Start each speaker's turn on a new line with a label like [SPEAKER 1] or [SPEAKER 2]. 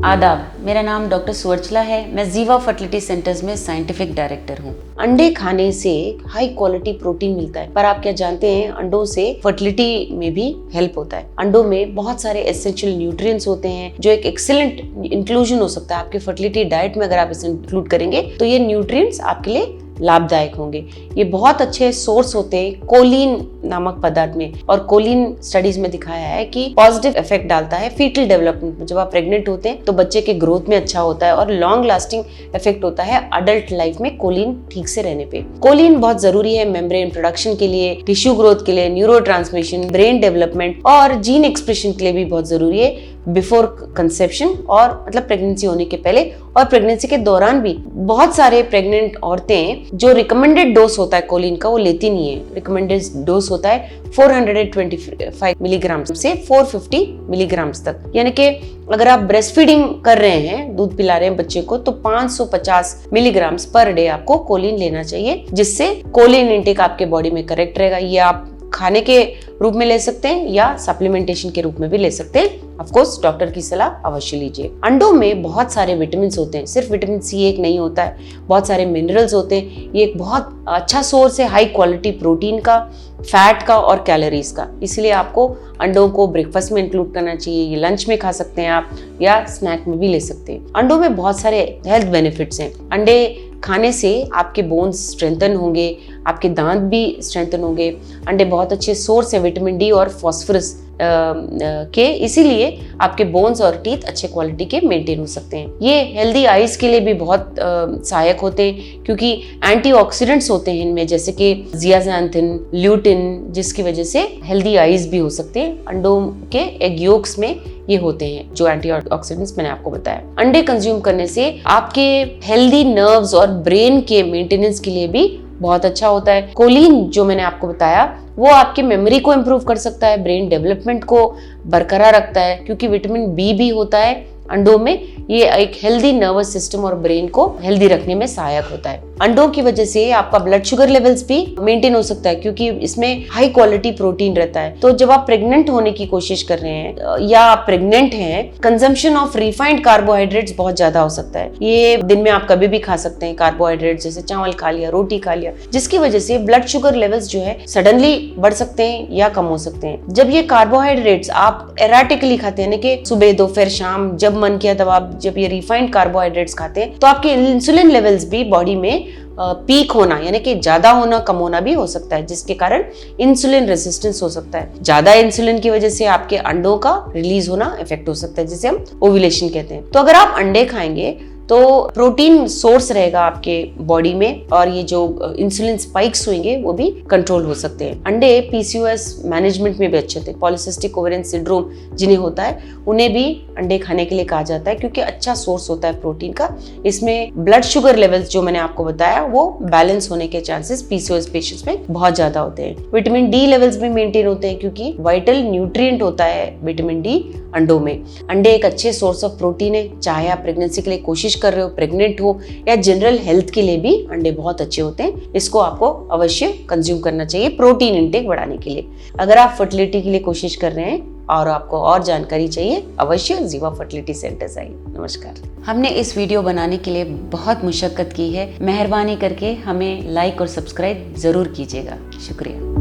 [SPEAKER 1] आदाब, मेरा नाम डॉक्टर सुवर्चला है। मैं जीवा फर्टिलिटी सेंटर्स में साइंटिफिक डायरेक्टर हूँ। अंडे खाने से हाई क्वालिटी प्रोटीन मिलता है, पर आप क्या जानते हैं अंडों से फर्टिलिटी में भी हेल्प होता है। अंडों में बहुत सारे एसेंशियल न्यूट्रिएंट्स होते हैं जो एक एक्सीलेंट इंक्लूजन हो सकता है आपके फर्टिलिटी डाइट में। अगर आप इसे इंक्लूड करेंगे तो ये न्यूट्रिएंट्स आपके लिए लाभदायक होंगे। ये बहुत अच्छे सोर्स होते हैं कोलिन नामक पदार्थ में, और कोलिन स्टडीज में दिखाया है कि पॉजिटिव इफेक्ट डालता है फीटल डेवलपमेंट में। जब आप प्रेग्नेंट होते हैं तो बच्चे के ग्रोथ में अच्छा होता है, और लॉन्ग लास्टिंग इफेक्ट होता है अडल्ट लाइफ में कोलिन ठीक से रहने पे। कोलिन बहुत जरूरी है मेम्ब्रेन प्रोडक्शन के लिए, टिश्यू ग्रोथ के लिए, न्यूरो ट्रांसमिशन, ब्रेन डेवलपमेंट और जीन एक्सप्रेशन के लिए भी बहुत जरूरी है बिफोर कंसेप्शन, और मतलब प्रेगनेंसी होने के पहले और प्रेगनेंसी के दौरान भी। बहुत सारे प्रेग्नेंट औरतें जो रिकमेंडेड डोज होता है कोलिन का वो लेती नहीं है। रिकमेंडेड डोज होता है 425 मिलीग्राम से 450 मिलीग्राम तक, यानी कि अगर आप ब्रेस्ट फीडिंग कर रहे हैं, दूध पिला रहे हैं बच्चे को, तो 550 मिलीग्राम पर डे आपको कोलिन लेना चाहिए, जिससे कोलिन इंटेक आपके बॉडी में करेक्ट रहेगा। ये आप खाने के रूप में ले सकते हैं या सप्लीमेंटेशन के रूप में भी ले सकते हैं। ऑफ कोर्स डॉक्टर की सलाह अवश्य लीजिए। अंडों में बहुत सारे विटामिन होते हैं, सिर्फ विटामिन सी एक नहीं होता है, बहुत सारे मिनरल्स होते हैं। ये एक बहुत अच्छा सोर्स है हाई क्वालिटी प्रोटीन का, फैट का और कैलोरीज का। इसलिए आपको अंडों को ब्रेकफास्ट में इंक्लूड करना चाहिए। ये लंच में खा सकते हैं आप, या स्नैक में भी ले सकते हैं। अंडों में बहुत सारे हेल्थ बेनिफिट्स हैं। अंडे खाने से आपके बोन्स स्ट्रेंथन होंगे, आपके दांत भी स्ट्रेंथन होंगे। अंडे बहुत अच्छे सोर्स है विटामिन डी और फास्फोरस के, इसीलिए आपके बोन्स और टीथ अच्छे क्वालिटी के मेंटेन हो सकते हैं। ये हेल्दी आईज के लिए भी बहुत सहायक होते हैं, क्योंकि एंटीऑक्सीडेंट्स होते हैं इनमें, जैसे कि जियाज़ैंथिन, ल्यूटिन, जिसकी वजह से हेल्दी आईज भी हो सकते हैं। अंडों के एग योक्स में ये होते हैं जो एंटीऑक्सीडेंट्स मैंने आपको बताया। अंडे कंज्यूम करने से आपके हेल्दी नर्व्स और ब्रेन के मेंटेनेंस के लिए भी बहुत अच्छा होता है। कोलिन जो मैंने आपको बताया वो आपकी मेमोरी को इम्प्रूव कर सकता है, ब्रेन डेवलपमेंट को बरकरार रखता है, क्योंकि विटामिन बी भी होता है अंडों में। ये एक हेल्दी नर्वस सिस्टम और ब्रेन को हेल्दी रखने में सहायक होता है। अंडों की वजह से आपका ब्लड शुगर लेवल्स भी मेंटेन हो सकता है, क्योंकि इसमें हाई क्वालिटी प्रोटीन रहता है। तो जब आप प्रेग्नेंट होने की कोशिश कर रहे हैं या आप प्रेग्नेंट हैं, कंजम्पशन ऑफ रिफाइंड कार्बोहाइड्रेट्स बहुत ज्यादा हो सकता है। ये दिन में आप कभी भी खा सकते हैं कार्बोहाइड्रेट, जैसे चावल खा लिया, रोटी खा लिया, जिसकी वजह से ब्लड शुगर लेवल्स जो है सडनली बढ़ सकते हैं या कम हो सकते हैं। जब ये कार्बोहाइड्रेट्स आप एराटिकली खाते हैं, कि सुबह दोपहर शाम जब मन किया तब आप जब ये रिफाइंड कार्बोहाइड्रेट्स खाते हैं, तो आपके इंसुलिन लेवल्स भी बॉडी में पीक होना, यानी कि ज्यादा होना कम होना भी हो सकता है, जिसके कारण इंसुलिन रेजिस्टेंस हो सकता है। ज्यादा इंसुलिन की वजह से आपके अंडों का रिलीज होना इफेक्ट हो सकता है, जिसे हम ओव्यूलेशन कहते हैं। तो अगर आप अंडे खाएंगे तो प्रोटीन सोर्स रहेगा आपके बॉडी में, और ये जो इंसुलिन स्पाइक्स होंगे वो भी कंट्रोल हो सकते हैं। अंडे पीसीओएस मैनेजमेंट में भी अच्छे थे। पॉलिसिस्टिक ओवेरियन सिंड्रोम जिन्हें होता है उन्हें भी अंडे खाने के लिए कहा जाता है, क्योंकि अच्छा सोर्स होता है प्रोटीन का। इसमें ब्लड शुगर लेवल्स जो मैंने आपको बताया वो बैलेंस होने के चांसेस पीसीओएस पेशेंट्स में बहुत ज्यादा होते हैं। विटामिन डी लेवल्स भी मेंटेन होते हैं, क्योंकि वाइटल न्यूट्रिएंट होता है विटामिन डी अंडों में। अंडे एक अच्छे सोर्स ऑफ प्रोटीन है, चाहे आप प्रेगनेंसी के लिए कोशिश कर रहे हो, प्रेग्नेंट हो, या जनरल हेल्थ के लिए भी अंडे बहुत अच्छे होते हैं। इसको आपको अवश्य कंज्यूम करना चाहिए प्रोटीन इंटेक बढ़ाने के लिए। अगर आप फर्टिलिटी के लिए कोशिश कर रहे हैं और आपको और जानकारी चाहिए, अवश्य जीवा फर्टिलिटी सेंटर्स आइए। नमस्कार। हमने इस वीडियो बनाने के लिए बहुत मुशक्कत की है, मेहरबानी करके हमें लाइक और सब्सक्राइब जरूर कीजिएगा। शुक्रिया।